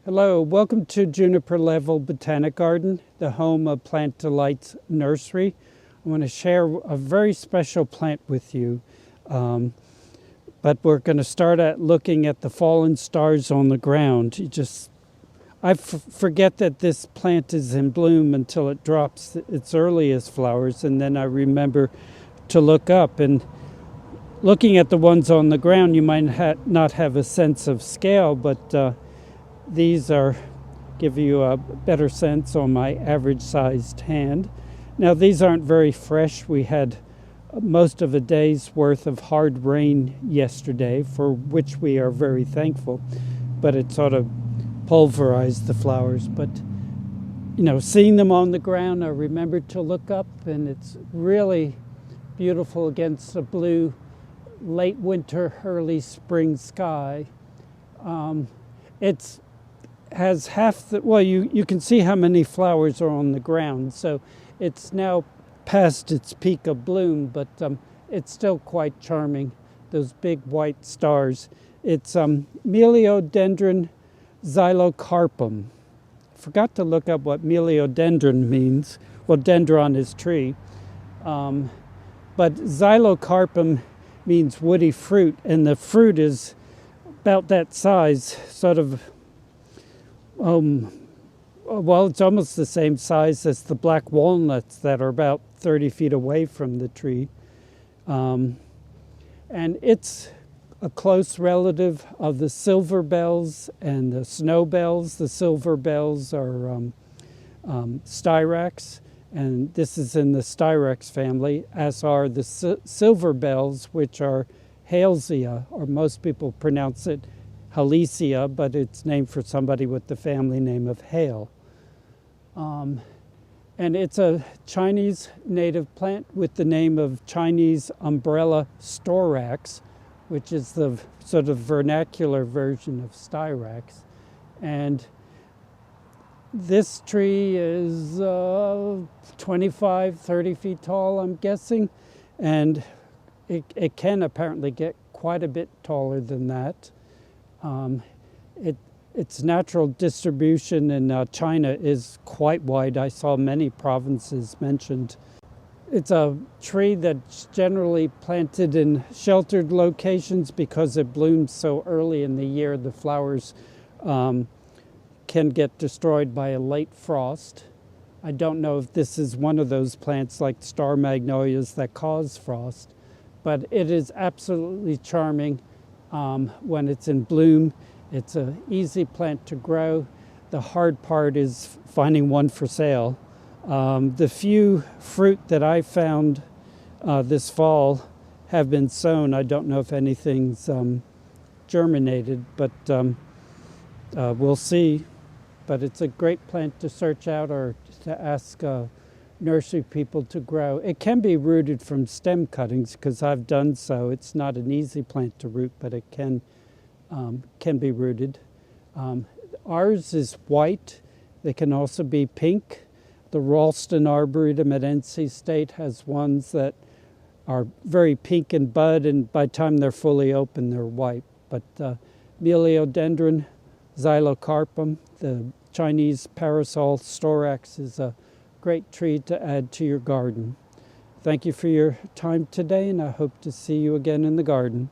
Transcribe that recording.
Hello, welcome to Juniper Level Botanic Garden, the home of Plant Delights Nursery. I want to share a very special plant with you, but we're going to start at looking at the fallen stars on the ground. I forget that this plant is in bloom until it drops its earliest flowers, and then I remember to look up. And looking at the ones on the ground, you might not have a sense of scale, but these give you a better sense on my average sized hand. Now these aren't very fresh. We had most of a day's worth of hard rain yesterday, for which we are very thankful, but it sort of pulverized the flowers. But seeing them on the ground, I remembered to look up, and it's really beautiful against a blue late winter, early spring sky. It has half the, well, you can see how many flowers are on the ground, so it's now past its peak of bloom, but it's still quite charming, those big white stars. It's Melliodendron xylocarpum. Forgot to look up what Melliodendron means. Well, dendron is tree, but xylocarpum means woody fruit, and the fruit is about that size, sort of well, it's almost the same size as the black walnuts that are about 30 feet away from the tree. And it's a close relative of the silver bells and the snow bells. The silver bells are Styrax, and this is in the Styrax family, as are the silver bells, which are Halesia, or most people pronounce it Halesia, but it's named for somebody with the family name of Hale. And it's a Chinese native plant with the name of Chinese umbrella storax, which is the sort of vernacular version of Styrax. And this tree is 25, 30 feet tall, I'm guessing, and it can apparently get quite a bit taller than that. Its natural distribution in China is quite wide. I saw many provinces mentioned. It's a tree that's generally planted in sheltered locations because it blooms so early in the year. The flowers can get destroyed by a late frost. I don't know if this is one of those plants like star magnolias that cause frost, but it is absolutely charming when it's in bloom. It's an easy plant to grow. The hard part is finding one for sale. The few fruit that I found this fall have been sown. I don't know if anything's germinated, but we'll see. But it's a great plant to search out or to ask nursery people to grow. It can be rooted from stem cuttings, because I've done so. It's not an easy plant to root, but it can be rooted. Ours is white. They can also be pink. The Ralston Arboretum at NC State has ones that are very pink in bud, and by the time they're fully open, they're white. But Melliodendron xylocarpum, the Chinese parasol storax, is a great tree to add to your garden. Thank you for your time today, and I hope to see you again in the garden.